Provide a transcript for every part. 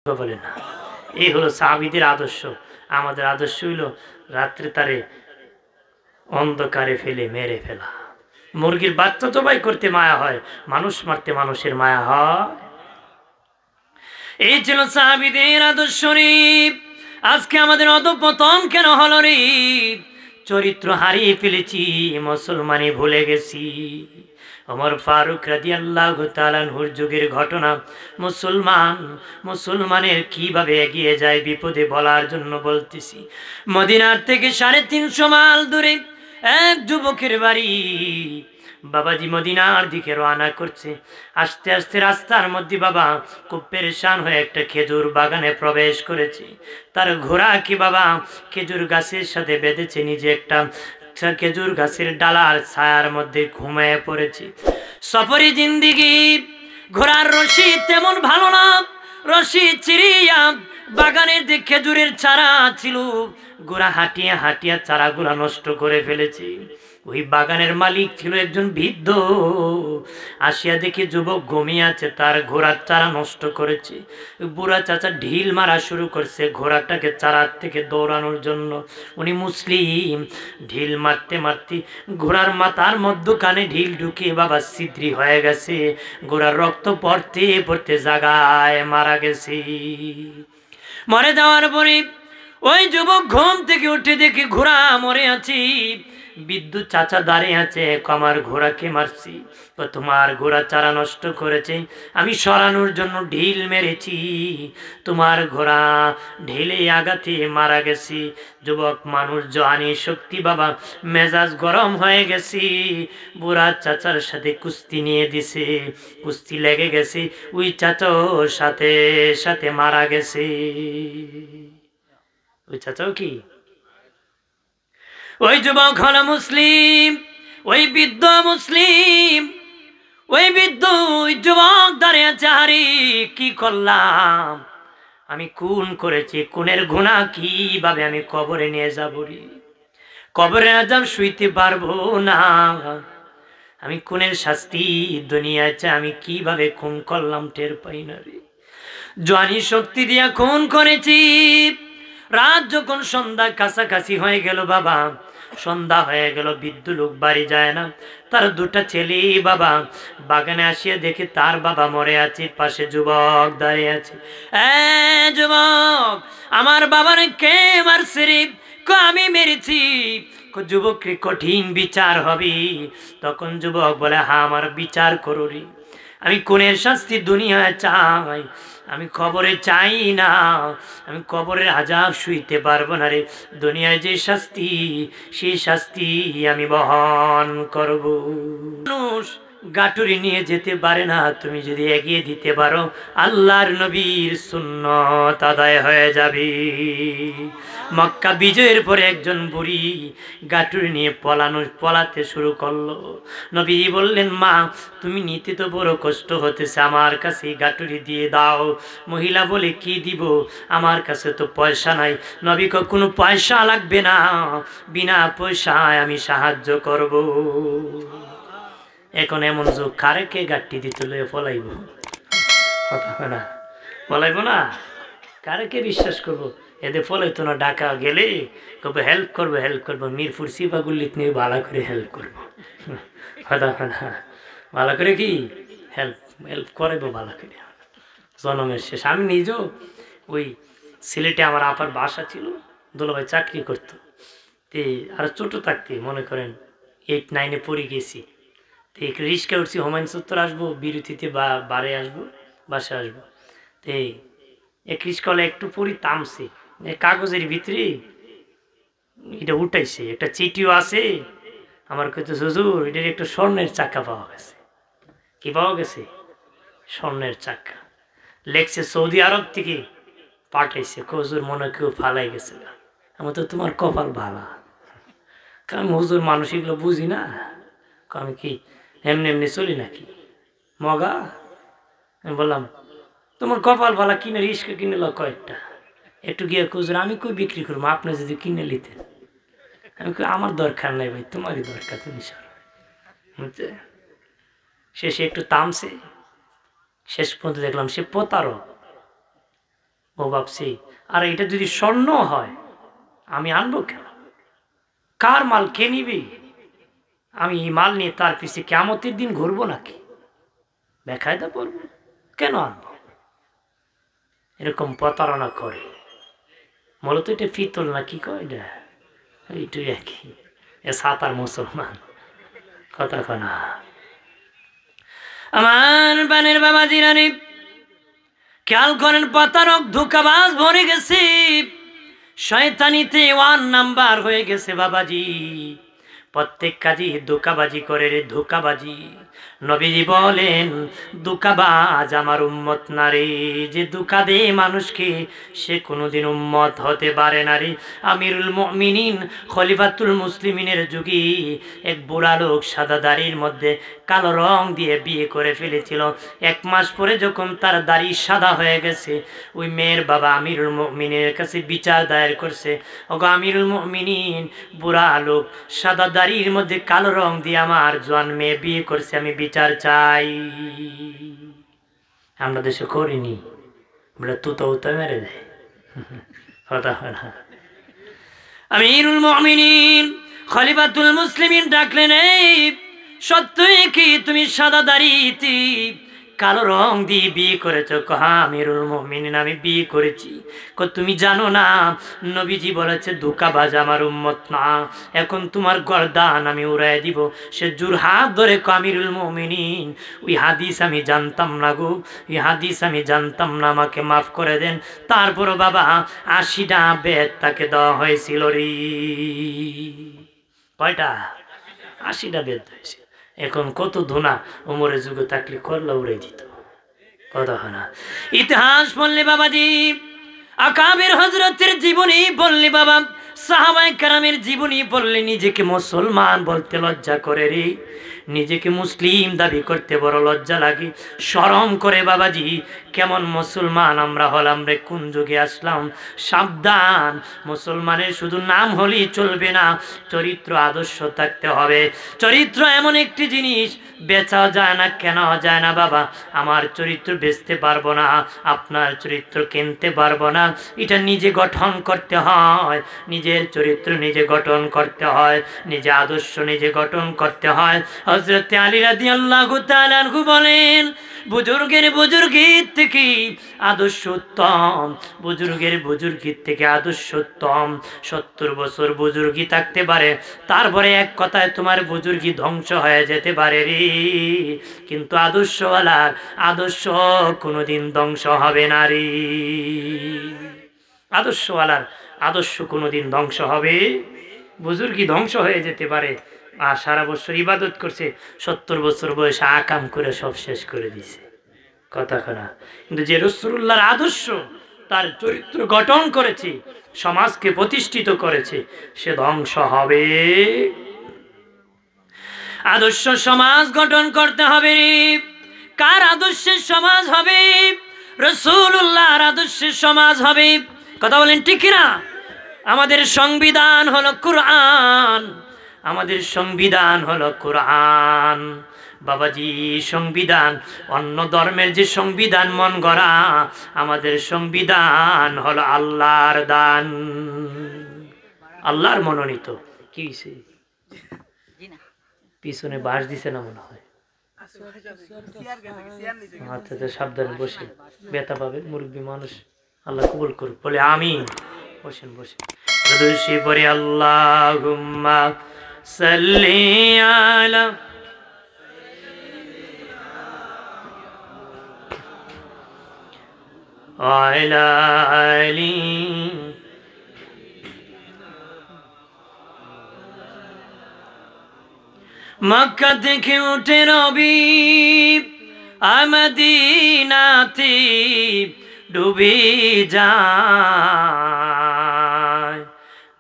বলে না। এই হলো সাহাবীদের আদর্শ। আমাদের আদর্শ হইল রাত্রে তারে অন্ধকারে ফেলে মেরে ফেলা। মুরগির বাচ্চা জবাই করতে মায়া হয়, মানুষ মারতে মানুষের মায়া হয়। এই ছিল সাহাবীদের আদর্শ রে। আজকে আমাদের অধঃপতন কেন হলো রে? চরিত্র হারিয়ে ফেলেছি, মুসলমানি ভুলে গেছি। ওমর ফারুক রাদিয়াল্লাহু তাআলা আনহুর যুগের ঘটনা। মুসলমানের কিভাবে এগিয়ে যায় বিপদে বলার জন্য বলতেছি। মদিনার থেকে 350 মাইল দূরে এক যুবকের বাড়ি। বাবাজি মদিনার দিকে রওনা করছে। আস্তে আস্তে রাস্তার মধ্যে বাবা খুব পেরেশান হয়ে একটা খেজুর বাগানে প্রবেশ করেছে। তার ঘোড়া কি বাবা খেজুর গাছের সাথে বেঁধেছে, নিজে একটা খেজুর গাছের ডালার ছায়ার মধ্যে ঘুমিয়ে পড়েছে। সফরি জিন্দিগি, ঘোড়ার রশি তেমন ভালো না। রশি চিরিয়া বাগানের যে খেজুরের চারা ছিল, ঘোড়া হাঁটিয়া হাঁটিয়া চারাগুলা নষ্ট করে ফেলেছে। ওই বাগানের মালিক ছিল একজন বৃদ্ধ। আসিয়া দেখি যুবক ঘুমিয়ে আছে, তার ঘোড়ার চারা নষ্ট করেছে। বুড়া চাচা ঢিল মারা শুরু করছে ঘোড়াটাকে চারার থেকে দৌড়ানোর জন্য। উনি মুসলিম। ঢিল মারতে মারতে ঘোড়ার মাথার মধ্যখানে ঢিল ঢুকিয়ে বাবা ছিদ্রি হয়ে গেছে। ঘোড়ার রক্ত পড়তে পড়তে জাগায় মারা গেছে। মরে যাওয়ার পরে ওই যুবক ঘুম থেকে উঠে দেখে ঘোড়া মরে আছে। বিদ্যুৎ চাচা দাঁড়িয়ে আছে, আমার ঘোড়াকে মারছি, তোমার ঘোড়া চারা নষ্ট করেছে, আমি সরানোর জন্য ঢিল মেরেছি, তোমার ঘোড়া ঢিলে আঘাতে মারা গেছি। যুবক মানুষ, জওয়ানি শক্তি বাবা, মেজাজ গরম হয়ে গেছি। বুড়া চাচার সাথে কুস্তি নিয়ে দিছে, কুস্তি লেগে গেছে, ওই চাচার সাথে সাথে মারা গেছে। ওই চাচাও কি? ওই যুবক হলো মুসলিম, ওই বৃদ্ধ মুসলিম। ওই বৃদ্ধ ওই যুবক দাঁড়িয়ে আছে, আরে কি করলাম, আমি খুন করেছি, খুনের গুনাহ কিভাবে আমি কবরে নিয়ে যাব রে? কবরে আযাব শুইতে পারবো না। আমি খুনের শাস্তি দুনিয়ায় চাই, আমি কিভাবে খুন করলাম টের পাই না রে। জওয়ানি শক্তি দিয়া খুন করেছি। রাত যখন সন্ধ্যা কাছাকাছি হয়ে গেল বাবা, সন্ধ্যা হয়ে গেল, বৃদ্ধ লোক বাড়ি যায় না। তার দুটা ছেলে বাবা বাগানে আসিয়া দেখে তার বাবা মরে আছে, পাশে যুবক দাঁড়িয়ে আছে। যুবক, আমার বাবার কে মারছে রে? আমি মেরেছি। যুবকের কঠিন বিচার হবে। তখন যুবক বলে, হ্যাঁ আমার বিচার করো রে, আমি খুনের শাস্তি দুনিয়ায় চাই, আমি কবরে চাই না, আমি কবরের আযাব শুইতে পারবো না রে। দুনিয়ায় যে শাস্তি, সেই শাস্তি আমি বহন করব। মানুষ গাটুরি নিয়ে যেতে পারে না, তুমি যদি এগিয়ে দিতে পারো আল্লাহর নবীর সুন্নত আদায় হয়ে যাবে। মক্কা বিজয়ের পরে একজন বুড়ি গাটুরি নিয়ে পলাতে শুরু করলো। নবী বললেন, মা তুমি নিতে তো বড় কষ্ট হতেছে, আমার কাছে গাটুরি দিয়ে দাও। মহিলা বলে, কি দিব, আমার কাছে তো পয়সা নাই। নবী কো, কোনো পয়সা লাগবে না, বিনা পয়সায় আমি সাহায্য করব। এখন এমন যুগ, কারেকে গাট্টি দিতে লয়ে পলাইব? কথা হয় না, পলাইব না, কারেকে বিশ্বাস করবো? এদের ফলাইতো না। ঢাকা গেলে কবে হেল্প করবো, হেল্প করবো, মিরপুর সিপাগুল্লিত নিয়ে ভালো করে হেল্প করবো। কথা হয় না, ভালো করে কি হেল্প করাইবো ভালো করে। জনমের শেষ। আমি নিজেও ওই সিলেটে আমার আপার বাসা ছিল, দুলাভাই চাকরি করতো। তে আর ছোটো থাকতে মনে করেন 8-9-এ পড়ে গেছি। তো এক রিক্সা উঠছি, হুমায়ুন চত্বর আসবো, বিরতিতে বারে আসবো, বাসে আসবো। তো এক রিক্সাওয়ালা একটু পরি থামছে, কাগজের ভিতরে এটা উঠাইছে, একটা চিঠিও আছে। আমার কাছে, হুজুর এটার একটা স্বর্ণের চাকা পাওয়া গেছে। কি পাওয়া গেছে? স্বর্ণের চাকা। লেখছে সৌদি আরব থেকে পাঠাইছে। হুজুর মনে কেউ ফালাই গেছে। আমি তো, তোমার কপাল ভালা। আমি হুজুর মানুষ এগুলো বুঝি না, আমি কি এমনি এমনি চলি নাকি মগা? আমি বললাম, তোমার কপাল ভালা, কিনে রিক্সা কিনে লো কয়েকটা, একটু গিয়ে হুজুর আমি কই বিক্রি করবো, আপনি যদি কিনে নিতেন। আমি কই, আমার দরকার নাই ভাই, তোমারই দরকার, তুমি সর। বুঝছে? সে একটু থামছে। শেষ পর্যন্ত দেখলাম সে প্রতারক। ও ভাবছি আর এটা যদি স্বর্ণ হয় আমি আনবো কেন? কার মাল কে নিবে? আমি এই মাল নিয়ে তার পিছিয়ে কিয়ামতের দিন ঘুরবো নাকি? বেকায়দা পড়বো, কেন আনবো? এরকম প্রতারণা করে। মূলত এটা ফিতল না কি কয় এটা, এইটুই একই। এ সাতার মুসলমান কথা কনা। আমার বানের বাবা জিরানি খেয়াল করেন, প্রতারক ধোঁকাবাজ ভরে গেছে, শয়তানিতে 1 নাম্বার হয়ে গেছে বাবাজি। প্রত্যেক কাজে ধোঁকাবাজি করে রে, ধোঁকাবাজি। নবীজি বলেন ধোঁকাবাজ আমার উম্মত না রে, যে ধোঁকা দে মানুষকে সে কোনোদিন উম্মত হতে পারে না রে। আমিরুল মুমিনিন খলিফাতুল মুসলিমিনের যুগে এক বুড়া লোক সাদা দাড়ির মধ্যে কালো রং দিয়ে বিয়ে করে ফেলেছিল। 1 মাস পরে যখন তার দাড়ি সাদা হয়ে গেছে, ওই মেয়ের বাবা আমিরুল মুমিনের কাছে বিচার দায়ের করছে, ওগো আমিরুল মুমিনিন, বুড়া লোক সাদা দাড়ির মধ্যে কালো রং দিয়ে আমার জোয়ান মেয়ে বিয়ে করছে, আমি বিচার চাই। আমরা দেশে করিনি, আমরা তুতো উতা মেরে দেয় কথা হয় না। আমিরুল মুমিনিন খলিফাতুল মুসলিমিন ডাকলেন, এই সত্যই কি তুমি সাদা দাড়িতে কালো রং দিয়ে বিয়ে করেছো? হ্যাঁ আমিরুল মুমিনিন আমি বিয়ে করেছি। তুমি জানো না নবীজি বলেছে ধোঁকাবাজ আমার উম্মত না, এখন তোমার গর্দান আমি উড়াই দিব। সে জোর হাত ধরে আমিরুল মুমিনিন ওই হাদিস আমি জানতাম না গো, ওই হাদিস আমি জানতাম না, আমাকে মাফ করে দেন। তারপরও বাবা 80টা বেদ তাকে দেওয়া হয়েছিল রে। কয়টা? 80টা বেদ হয়েছে। এখন কত ধুনা উমরের যুগে থাকলে করলা উড়ে দিত কথা হয় না। ইতিহাস বললে বাবাজি, আকাবের হযরতের জীবনী বললে বাবা, সাহাবায়ে কেরামের জীবনী বললে নিজেকে মুসলমান বলতে লজ্জা করে রে, নিজেকে মুসলিম দাবি করতে বড় লজ্জা লাগে, শরম করে বাবাজি। কেমন মুসলমান আমরা হলাম রে, কোন যুগে আসলাম? সাবধান, মুসলমানের শুধু নাম হলেই চলবে না, চরিত্র আদর্শ থাকতে হবে। চরিত্র এমন একটি জিনিস বেচা যায় না, কেনা যায় না বাবা। আমার চরিত্র বেচতে পারবো না, আপনার চরিত্র কিনতে পারবো না, এটা নিজে গঠন করতে হয়। নিজের চরিত্র নিজে গঠন করতে হয়, নিজে আদর্শ নিজে গঠন করতে হয়। হযরত আলী রাদিয়াল্লাহু তাআলা আনহু বলেন, বুজুর্গের বুজুর্গীর থেকে আদর্শ উত্তম, বুজুর্গের বুজুর্গীর থেকে আদর্শ উত্তম। 70 বছর বুজুর্গি থাকতে পারে, তারপরে এক কথায় তোমার বুজুর্গি ধ্বংস হয়ে যেতে পারে রে, কিন্তু আদর্শওয়ালার আদর্শ কোনোদিন ধ্বংস হবে না রে। আদর্শওয়ালার আদর্শ কোনোদিন ধ্বংস হবে, বুজুর্গি ধ্বংস হয়ে যেতে পারে। আর সারা বছর ইবাদত করছে, 70 বছর বয়সে আকাম করে সব শেষ করে দিছে কথা না। কিন্তু যে রাসূলুল্লাহর আদর্শ তার চরিত্র গঠন করেছে, সমাজকে প্রতিষ্ঠিত করেছে, সে ধ্বংস হবে। আদর্শ সমাজ গঠন করতে হবে। কার আদর্শের সমাজ হবে? রাসূলুল্লাহর আদর্শের সমাজ হবে। কথা বলেন ঠিক না? আমাদের সংবিধান হলো কুরআন, আমাদের সংবিধান হলো কুরআন বাবাজি। সংবিধান অন্য ধর্মের যে সংবিধান মন গড়া, আমাদের সংবিধান হলো আল্লাহর দান, আল্লাহর মনোনীত। কি পিছনে বাঁশ দিছে না মনে হয়? আচ্ছা সাবধানে বসে, ব্যথা পাবে, মুরব্বী মানুষ, আল্লাহ কবুল করুক বলে আমিন। বসেন বসেন, দুরূদ পড়ি আল্লাহুম্মা সাল্লি আলা ওয়ালা আলি মক্কা থেকে উঠে নবী মদিনাতে ডুবে যায়,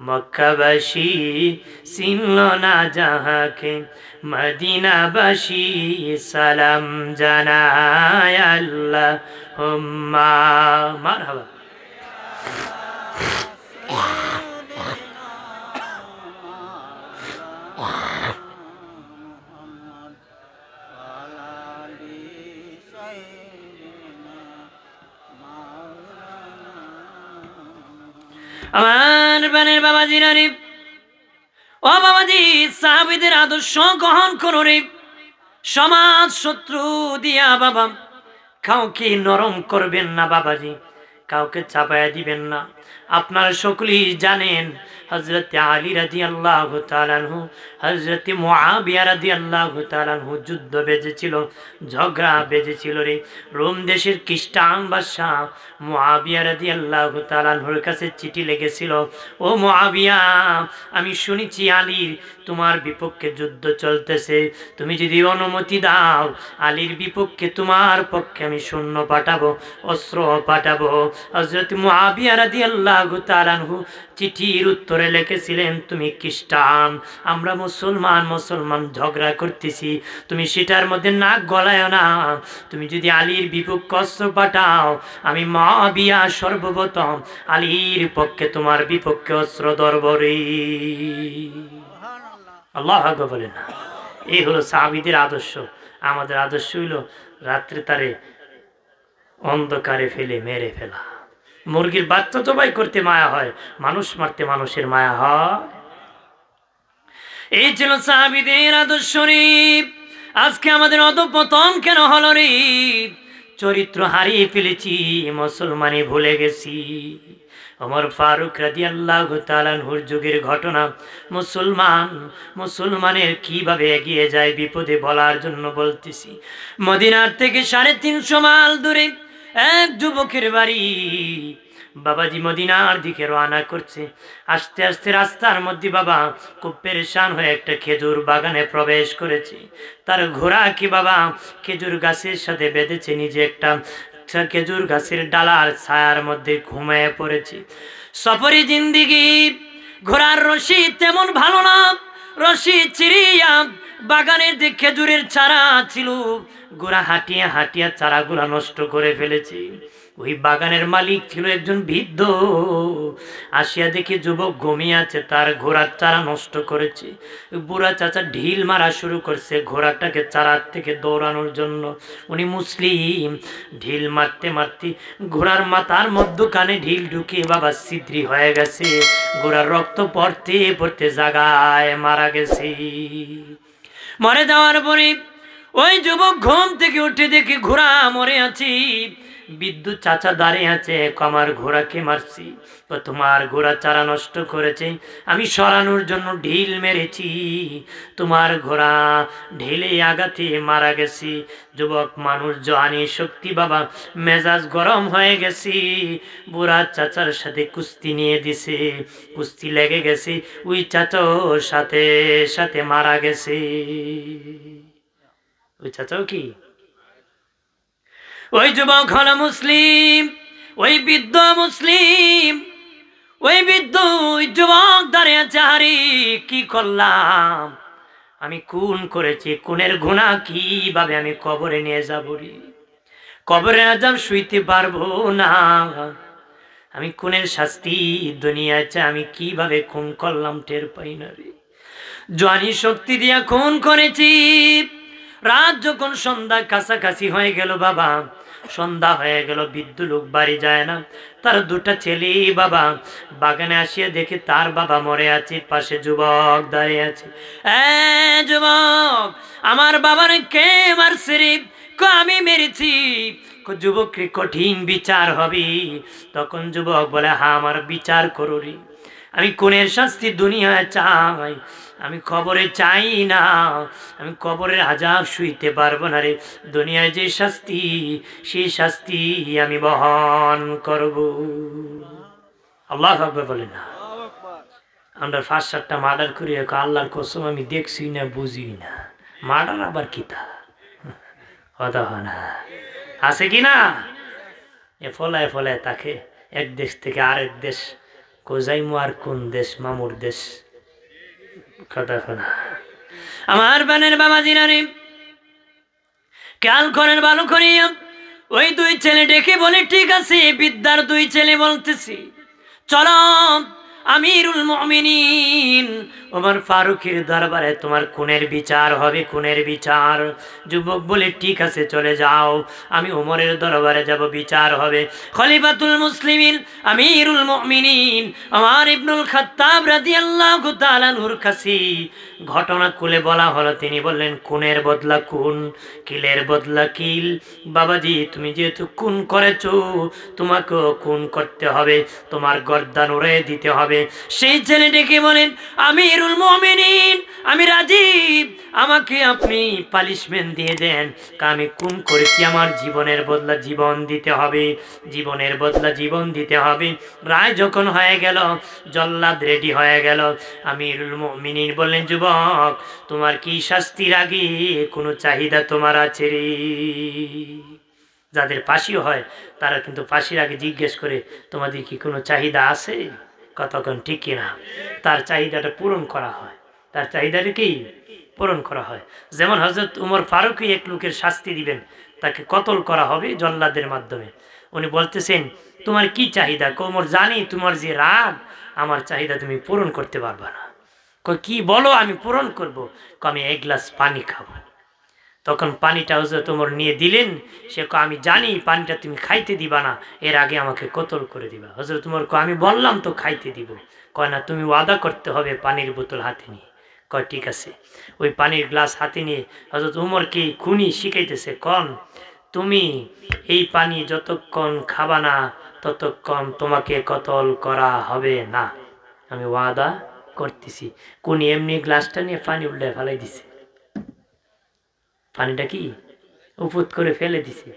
মক্কাবাসী চিনল না যাহাকে, মদিনাবাসী সালাম জানায় আল্লাহুম্মা মারহাবা। আমার বানের বাবাজিরা রে, ও বাবাজি, সাহাবীদের আদর্শ গ্রহণ করো রে। সমাজ শত্রু দিয়া বাবা কাউকে নরম করবেন না বাবাজি, কাউকে চাপায়া দিবেন না। আপনারা সকলেই জানেন হযরত আলী রাদিয়াল্লাহু তাআলা আনহু, হযরত মুআবিয়া রাদিয়াল্লাহু তাআলা আনহু যুদ্ধ বেজেছিল, ঝগড়া বেজেছিল রে। রোম দেশের খ্রিস্টান বাদশা মুআবিয়া রাদিয়াল্লাহু তাআলা আনহুর কাছে চিঠি লিখেছিল, ও মুআবিয়া, আমি শুনেছি আলীর তোমার বিপক্ষে যুদ্ধ চলতেছে, তুমি যদি অনুমতি দাও আলীর বিপক্ষে তোমার পক্ষে আমি সৈন্য পাঠাবো, অস্ত্র পাঠাবো। হযরত মুআবিয়া রাদিয়াল্লাহু তাআলা আনহু চিঠির উত্তরে লিখেছিলেন, তুমি খ্রিস্টান, আমরা মুসলমান ঝগড়া করতেছি, তুমি সেটার মধ্যে নাক গলায় না। তুমি যদি আলীর বিপক্ষে অস্ত্র পাঠাও, আমি মুআবিয়া সর্বপ্রথম আলীর পক্ষে তোমার বিপক্ষে অস্ত্র ধরব রে। আল্লাহু আকবার বলেন না। এই হলো সাহাবীদের আদর্শ। আমাদের আদর্শ হইল রাত্রে তারে অন্ধকারে ফেলে মেরে ফেলা। মুরগির বাচ্চা জবাই করতে মায়া হয়, মানুষ মারতে মানুষের মায়া হয়। এই ছিল সাহাবীদের আদর্শ রে। আজকে আমাদের অধঃপতন কেন হলো রে? চরিত্র হারিয়ে ফেলেছি, মুসলমানি ভুলে গেছি। ওমর ফারুক রাদিয়াল্লাহু তাআলা আনহুর যুগের ঘটনা, মুসলমানের কিভাবে এগিয়ে যায় বিপদে বলার জন্য বলতেছি। মদিনার থেকে 350 মাইল দূরে এক যুবকের বাড়ি। বাবাজি মদিনার দিকে রওনা করছে। আস্তে আস্তে রাস্তার মধ্যে বাবা খুব পেরেশান হয়ে একটা খেজুর বাগানে প্রবেশ করেছে। তার ঘোড়া কি বাবা খেজুর গাছের সাথে বেঁধেছে, নিজে একটা খেজুর গাছের ডালার ছায়ার মধ্যে ঘুমিয়ে পড়েছে। সফরি জিন্দিগি, ঘোড়ার রশি তেমন ভালো না, রশি চিরিয়া বাগানের যে খেজুরের চারা ছিল, ঘোড়া হাঁটিয়া হাঁটিয়া চারাগুলা নষ্ট করে ফেলেছে। ওই বাগানের মালিক ছিল একজন বৃদ্ধ। আসিয়া দেখি যুবক ঘুমিয়ে আছে, তার ঘোড়ার চারা নষ্ট করেছে। বুড়া চাচা ঢিল মারা শুরু করছে ঘোড়াটাকে চারার থেকে দৌড়ানোর জন্য। উনি মুসলিম। ঢিল মারতে মারতে ঘোড়ার মাথার মধ্যখানে ঢিল ঢুকিয়ে বাবা ছিদ্রি হয়ে গেছে। ঘোড়ার রক্ত পড়তে পড়তে জাগায় মারা গেছে। মরে যাওয়ার পরে ওই যুবক ঘুম থেকে উঠে দেখে ঘোড়া মরে আছে। বিদ্যুৎ চাচা দাঁড়িয়ে আছে, আমার ঘোড়াকে মারছি, তোমার ঘোড়া চারা নষ্ট করেছে, আমি সরানোর জন্য ঢিল মেরেছি, তোমার ঘোড়া ঢিলে আঘাতে মারা গেছি। যুবক মানুষ, জওয়ানি শক্তি বাবা, মেজাজ গরম হয়ে গেছি। বুড়া চাচার সাথে কুস্তি নিয়ে দিছে, কুস্তি লেগে গেছে, ওই চাচাও সাথে সাথে মারা গেছে। ওই চাচাও কি? ওই যুবক হলো মুসলিম, ওই বৃদ্ধ মুসলিম, ওই বৃদ্ধ ওই যুবক দাঁড়িয়ে আছে, হারি কি করলাম, আমি খুন করেছি, খুনের গুনাহ কিভাবে আমি কবরে নিয়ে যাব রে? কবরে আজাব শুইতে পারবো না, আমি খুনের শাস্তি দুনিয়ায় চাই, আমি কিভাবে খুন করলাম টের পাই না রে। জওয়ানি শক্তি দিয়া খুন করেছি। রাত যখন সন্ধ্যা কাছাকাছি হয়ে গেল বাবা, সন্ধ্যা হয়ে গেল, বৃদ্ধ লোক বাড়ি যায় না। তার দুটা ছেলে বাবা বাগানে আসিয়া দেখে তার বাবা মরে আছে, পাশে যুবক দাঁড়িয়ে আছে। যুবক, আমার বাবার কে মারছে রে? আমি মেরেছি। যুবককে কঠিন বিচার হবে। তখন যুবক বলে, হ্যাঁ আমার বিচার করো রে, আমি খুনের শাস্তি দুনিয়ায় চাই, আমি কবরে চাই না, আমি কবরের আযাব শুইতে পারবো না রে। দুনিয়ায় যে শাস্তি, সেই শাস্তি আমি বহন করব। আল্লাহু আকবার বলেন না। আমরা 5-7টা মার্ডার করি, আল্লাহর কসম আমি দেখছি না, বুঝি না, মার্ডার আবার কিতা কথা হয় না, আছে কি না? এ ফলায় ফলায় তাকে এক দেশ থেকে আরেক দেশ, কোজাইমু আর কোন দেশ, মামুর দেশ, কথা শোনা। আমার বানের বাবা জিনারে খেয়াল করেন ভালো করিয়া। ওই দুই ছেলে ডেকে বলে, ঠিক আছে, বিদ্যার দুই ছেলে বলতেছি, চলো আমিরুল মুমিনিন ওমর ফারুকের দরবারে তোমার খুনের বিচার হবে, খুনের বিচার। যুবক বলে ঠিক আছে চলে যাও, আমি ওমরের দরবারে যাব, বিচার হবে। খলিফাতুল মুসলিমিন আমিরুল মুমিনিন ওমর ইবনুল খাত্তাব রাদিয়াল্লাহু তাআলা আনহুর কাছে ঘটনা খুলে বলা হলো। তিনি বললেন খুনের বদলা খুন, কিলের বদলা কিল। বাবাজি তুমি যেহেতু খুন করেছো তোমাকেও খুন করতে হবে, তোমার গর্দান উড়িয়ে দিতে হবে। সেই ছেলেটিকে বলেন আমিরুল মুমিনিন আমি রাজি, আমাকে আপনি পানিশমেন্ট দিয়ে দেন, আমি খুন করেছি, আমার জীবনের বদলা জীবন দিতে হবে, জীবনের বদলা জীবন দিতে হবে। রায় যখন হয়ে গেল, জল্লাদ রেডি হয়ে গেল, আমিরুল মুমিনিন বললেন যুবক তোমার কি শাস্তির আগে কোনো চাহিদা তোমার আছে রে? যাদের ফাঁসিও হয় তারা কিন্তু ফাঁসির আগে জিজ্ঞেস করে তোমাদের কি কোনো চাহিদা আছে, কতক্ষণ ঠিক কিনা, তার চাহিদাটা পূরণ করা হয়, তার চাহিদাটা কি পূরণ করা হয়। যেমন হযরত উমর ফারুকই এক লোকের শাস্তি দিবেন, তাকে কতল করা হবে জল্লাদের মাধ্যমে। উনি বলতেছেন তোমার কি চাহিদা? উমর জানি তোমার যে রাগ, আমার চাহিদা তুমি পূরণ করতে পারবে না। কি বলো আমি পূরণ করবো? আমি এক গ্লাস পানি খাবো। তখন পানিটা হযরত ওমর নিয়ে দিলেন। সে আমি জানি পানিটা তুমি খাইতে দিবা না, এর আগে আমাকে কতল করে দিবা। হযরত ওমর আমি বললাম তো খাইতে দিব। কয় না তুমি ওয়াদা করতে হবে পানির বোতল হাতে নিয়ে। কয় ঠিক আছে। ওই পানির গ্লাস হাতে নিয়ে হযরত ওমরকে খুনি শিখাইতেছে, কন তুমি এই পানি যতক্ষণ খাবা না ততক্ষণ তোমাকে কতল করা হবে না, আমি ওয়াদা করতেছি। কোনি এমনি গ্লাসটা নিয়ে পানি উল্টায় ফেলাই দিছে, পানিটা কি উপুত করে ফেলে দিছে।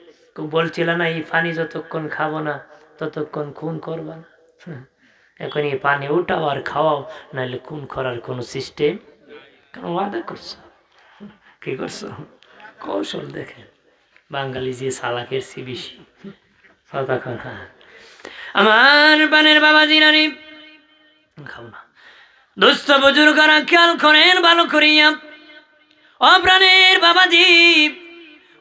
বলছিল না এই পানি যতক্ষণ খাবো না ততক্ষণ খুন করবা না। এখন এই পানি উঠাও আর খাওয়াও, নাহলে খুন করার কোনো সিস্টেম। কেন ওয়াদা করছো, কি করছো? কৌশল দেখেন, বাঙালি যে সালাকের সি বেশি। আমার বানের বাবাজি রানী খাও না। দুস্থ বুজুর্গরা খেয়াল করেন ভালো করিয়া। অপ্রাণের বাবাজি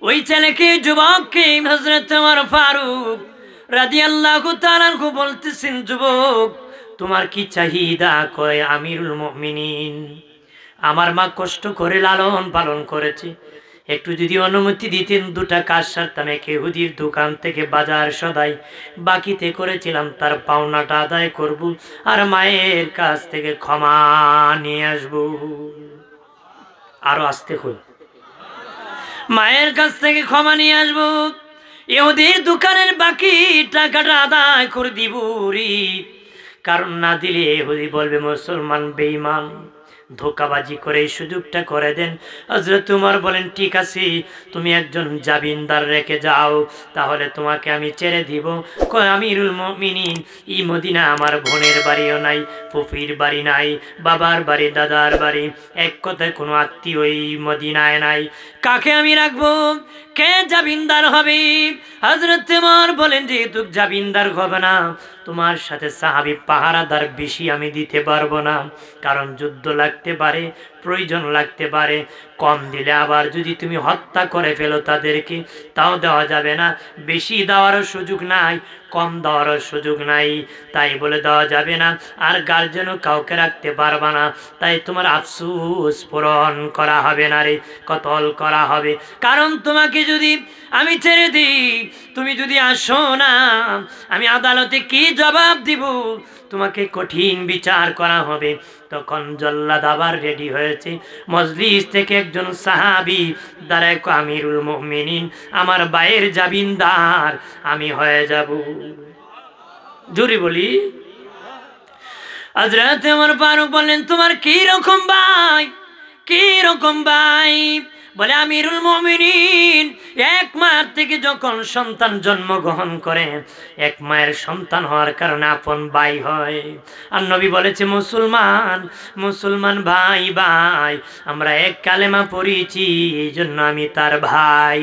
ওই ছেলেকে যুবককে হযরত ওমর ফারুক রাদিয়াল্লাহু তাআলা আনহু বলতেছেন যুবক তোমার কি চাহিদা? কয় আমিরুল মুমিনিন আমার মা কষ্ট করে লালন পালন করেছে, একটু যদি অনুমতি দিতেন দুটা কাজ সারতাম। এক ইহুদির দোকান থেকে বাজার সদাই বাকিতে করেছিলাম, তার পাওনাটা আদায় করব, আর মায়ের কাছ থেকে ক্ষমা নিয়ে আসবো। আরো আসতে হল, মায়ের কাছ থেকে ক্ষমা নিয়ে আসবো, ইহুদির দোকানের বাকি টাকাটা আদায় করে দিব রে। কারণ না দিলে ইহুদি বলবে মুসলমান বেঈমান, ধোকাবাজি করে এই সুযোগটা করে দেন। হযরত ওমর বলেন ঠিক আছে তুমি একজন জামিনদার রেখে যাও, তাহলে তোমাকে আমি ছেড়ে দিব। কয় আমিরুল মুমিনিন এই মদিনা আমার বোনের বাড়িও নাই, ফুফির বাড়ি নাই, বাবার বাড়ি দাদার বাড়ি, এক কথায় কোনো আত্মীয় এই মদিনায় নাই, কাকে আমি রাখবো? কে জামিনদার হবে? হযরত ওমর বলেন যেহেতু জামিনদার হবে না তোমার সাথে সাহাবী পাহারাদার বেশি আমি দিতে পারবো না, কারণ যুদ্ধ লাগতে পারে, প্রয়োজন লাগতে পারে, কম দিলে আবার যদি তুমি হত্যা করে ফেলো তাদেরকে তাও দেওয়া যাবে না, বেশি দেওয়ারও সুযোগ নাই, কম দেওয়ারও সুযোগ নাই, তাই বলে দেওয়া যাবে না। আর গার্জেনও কাউকে রাখতে পারবা না, তাই তোমার আফসোস পূরণ করা হবে না রে, কতল করা হবে। কারণ তোমাকে যদি আমি ছেড়ে দিই, তুমি যদি আসো না, আমি আদালতে কি জবাব দিব? তোমাকে কঠিন বিচার করা হবে। তখন জল্লাদ আবার রেডি হয়েছে। মজলিস থেকে একজন সাহাবী দাঁড়ায়, আমিরুল মুমিনিন আমার ভাইয়ের জামিনদার আমি হয়ে যাব। জোরে বলি হযরত ওমর ফারুক বললেন তোমার কি রকম ভাই, কি রকম ভাই? বলে আমিরুল মুমিনিন এক মায়ের থেকে যখন সন্তান জন্মগ্রহণ করে, এক মায়ের সন্তান হওয়ার কারণে আপন ভাই হয়। আর নবী বলেছে মুসলমান মুসলমান ভাই ভাই, আমরা এক কালেমা পড়েছি এই জন্য আমি তার ভাই।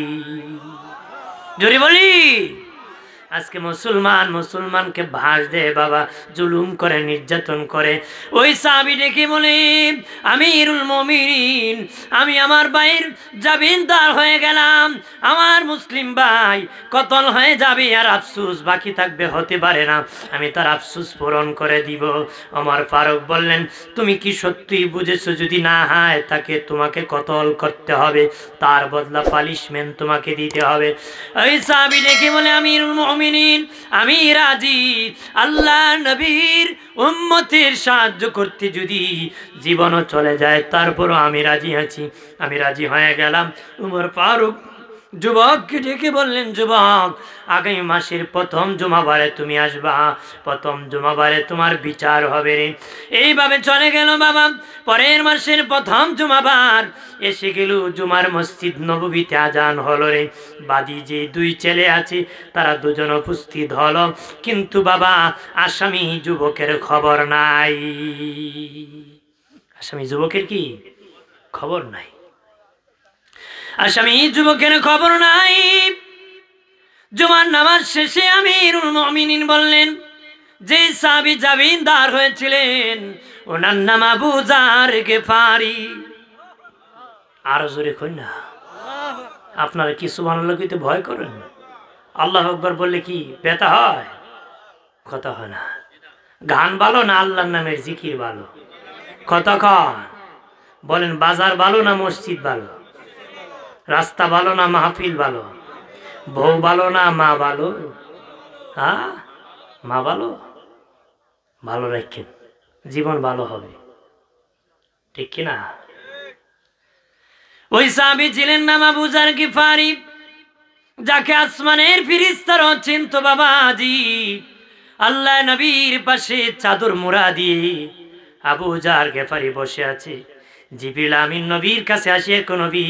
জোরে বলি আজকে মুসলমানকে ভাস দেয় বাবা, জুলুম করে, নির্যাতন করে। ওই সাহাবী ডেকে বলে, আমিরুল মুমিনিন, আমি আমার ভাইয়ের জামিনদার হয়ে গেলাম, আমার মুসলিম ভাই কতল হয়ে যাবে আর আফসোস বাকি থাকবে, হতে পারে না, আমি তার আফসোস পূরণ করে দিব। ওমর ফারুক বললেন, তুমি কি সত্যিই বুঝেছো যদি না হয় তাকে তোমাকে কতল করতে হবে, তার বদলা পানিশমেন্ট তোমাকে দিতে হবে? ওই সাহাবী ডেকে বলে, আমিরুল মুমিনিন, আমি রাজি, আল্লাহ নবীর উম্মতের সাহায্য করতে যদি জীবনও চলে যায় তারপরও আমি রাজি আছি। আমি রাজি হয়ে গেলাম। উমর ফারুক যুবককে ডেকে বললেন, যুবক, আগামী মাসের প্রথম জুমাবারে তুমি আসবা, প্রথম জুমাবারে তোমার বিচার হবে রে। এইভাবে চলে গেল বাবা। পরের মাসের প্রথম জুমাবার এসে গেল, জুমার মসজিদ নববীতে আজান হলো রে। বাদী যে দুই ছেলে আছে তারা দুজন উপস্থিত হলো, কিন্তু বাবা আসামি যুবকের খবর নাই। আসামি যুবকের কি খবর নাই? আসামি যুবকের খবর নাই। জুমার নামাজ শেষে আমিরুল মুমিনিন বললেন, যে সাহাবী জামিনদার হয়েছিলেন ওনার নাম আবু যার গিফারি। আরো জোরে কই না। আপনারা কি সুবহানাল্লাহ কইতে ভয় করেন? আল্লাহু আকবার বললে কি ব্যথা হয়? কথা হয় না। গান ভালো না আল্লাহর নামের জিকির ভালো? কতক্ষণ বলেন, বাজার ভালো না মসজিদ ভালো? রাস্তা ভালো না মাহফিল ভালো? বউ ভালো না মা ভালো? হ্যাঁ, মা ভালো, ভালো রাখেন, জীবন ভালো হবে, ঠিক কিনা? ওই সাহাবী ছিলেন নাম আবু যার গিফারি, যাকে আসমানের ফেরেশতারা চিনতো বাবাজি। আল্লাহ নবীর পাশে চাদর মোড়া দিয়ে আবু যার গিফারি বসে আছে। জিবরিল আমিন নবীর কাছে আসে, নবী,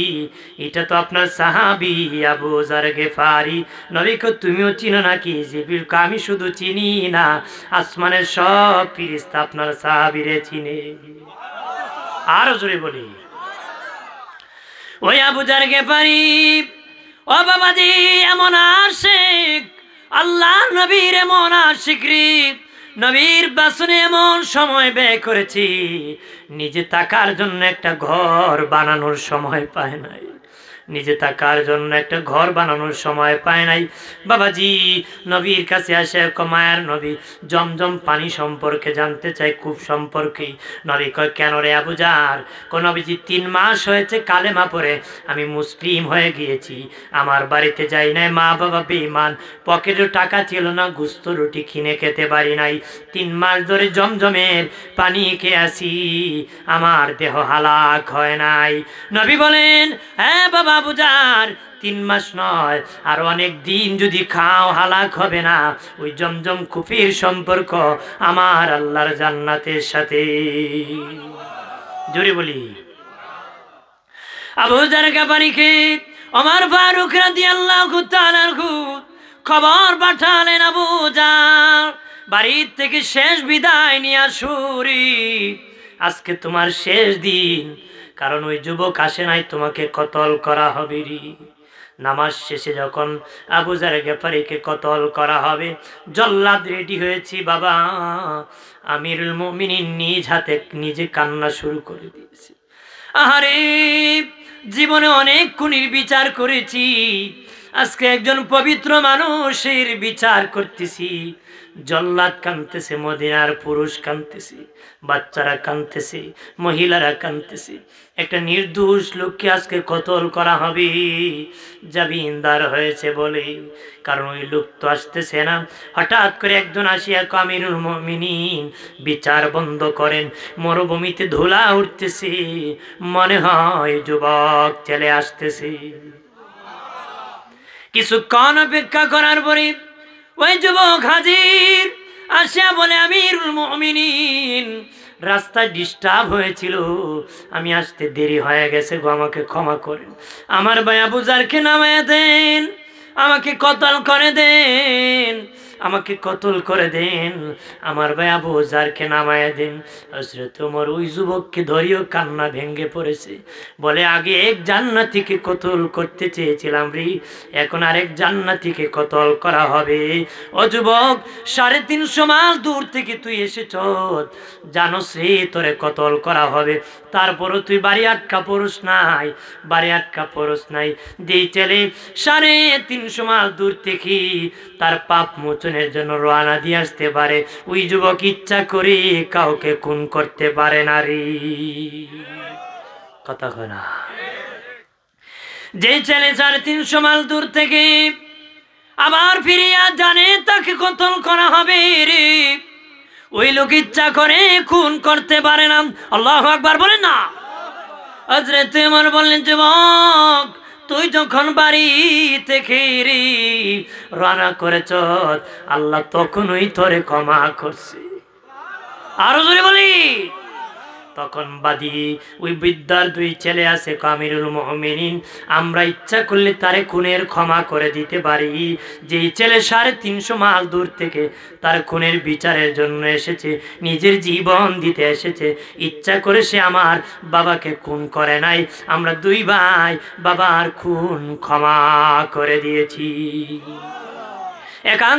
এটা তো আপনার সাহাবী আবু যার গিফারি। নবীকে তুমিও চিনো নাকি? জিবরিল কে আমি শুধু চিনি না, আসমানের সব ফেরেশতা আপনার সাহাবীরে চিনে। আরো জোরে বলি, ওই আবু যার গিফারি, ও বাবাজি, এমন আশিক, আল্লাহর নবীর এমন আশিক রে, নবীর বাসনে এমন সময় ব্যয় করেছি, নিজে থাকার জন্য একটা ঘর বানানোর সময় পায় নাই, নিজে থাকার জন্য একটা ঘর বানানোর সময় পায় নাই। বাবাজি নবীর কাছে আসে, মায়ার নবী জমজম পানি সম্পর্কে জানতে চাই, খুব সম্পর্কে। নবী কয়, কেন রে আবু যার? নবীজি 3 মাস হয়েছে কালেমা পড়ে আমি মুসলিম হয়ে গিয়েছি, আমার বাড়িতে যাই নাই, মা বাবা বেঈমান, পকেটে টাকা ছিল না, গুস্ত রুটি কিনে খেতে পারি নাই, 3 মাস ধরে জমজমের পানি খেয়ে আসি, আমার দেহ হালাক হয় নাই। নবী বলেন, হ্যাঁ বাবা আবু যার, 3 মাস নয়, আর অনেক দিন যদি খাও হালাক হবে না। ওই জমজম কুফির সম্পর্ক আমার আল্লাহর জান্নাতের সাথে। জোরে বলি। আবু যার গিফারিকে ওমর ফারুক রাদিয়াল্লাহু তাআলা খবর পাঠালেন, আবু যার, বাড়ির থেকে শেষ বিদায় নিয়ে আসুরি, আজকে তোমার শেষ দিন, কারণ ওই যুবক আসে নাই, তোমাকে কতল করা হবে রে। নামাজ শেষে যখন আবু যার গিফারিকে কতল করা হবে, জল্লাদ রেডি হয়েছি বাবা। আমিরুল মুমিনিন নিজ হাতে নিজে কান্না শুরু করে দিয়েছে। আহারে, জীবনে অনেক খুনির বিচার করেছি, আজকে একজন পবিত্র মানুষের বিচার করতেছি। জল্লাদ কাঁদতেছে, মদিনার পুরুষ কাঁদতেছে, বাচ্চারা কাঁদতেছে, মহিলারা কাঁদতেছে। একটা নির্দোষ লোককে আজকে কতল করা হবে, জামিনদার হয়েছে বলে। কারণ ওই লোক তো আসতেছে না। হঠাৎ করে একজন আসিয়া আমিরুল মুমিনিন বিচার বন্ধ করেন। মরুভূমিতে ধুলা উঠতেছে, মনে হয় যুবক চলে আসতেছে। কিছুক্ষণ অপেক্ষা করার পরে ওই যুবক হাজির, আসিয়া বলে, আমিরুল মুমিনিন, রাস্তায় ডিস্টার্ব হয়েছিল, আমি আসতে দেরি হয়ে গেছে গো, আমাকে ক্ষমা করেন, আমার ভাই আবু যারকে নামায় দেন, আমাকে কতল করে দেন। আমাকে কতল করে দেন, আমার ভাই আবু জারকে নামায়া দেন। হযরত ওমর ওই যুবককে ধরিও কান্না ভেঙে পড়েছে, বলে আগে এক জান্নাতীকে কতল করতে চেয়েছিলাম রে, এখন আরেক জান্নাতীকে কতল করা হবে। ও যুবক, 350 মাইল দূর থেকে তুই এসেছ, জানোস রে তোরে কতল করা হবে, তারপরও তুই বাড়ি আটকা পড়স নাই, বাড়ি আটকা পড়স নাই। যেই ছেলে 350 মাইল দূর থেকে তার পাপ মোচনের জন্য রওনা দিয়ে আসতে পারে, ওই যুবক ইচ্ছা করে কাউকে খুন করতে পারে না রে। কথা কয় না? যে ছেলে 350 মাইল দূর থেকে আবার ফিরিয়া জানে তাকে কতল করা হবে রে, ওই লোক ইচ্ছা করে খুন করতে পারে না। আল্লাহু আকবার বলেন না। হযরত ওমর বললেন, যুবক তুই যখন বাড়ি থেকে রে রওনা করেছ, আল্লাহ তখনই তোরে ক্ষমা করছে। আরো জোরে বলি। তখন বাদী ওই বৃদ্ধার 2 ছেলে আছে, আমিরুল মুমিনিন, আমরা ইচ্ছা করলে তারে খুনের ক্ষমা করে দিতে পারি। যেই ছেলে 350 মাইল দূর থেকে তার খুনের বিচারের জন্য এসেছে, নিজের জীবন দিতে এসেছে, ইচ্ছা করে সে আমার বাবাকে খুন করে নাই, আমরা 2 ভাই বাবার খুন ক্ষমা করে দিয়েছি।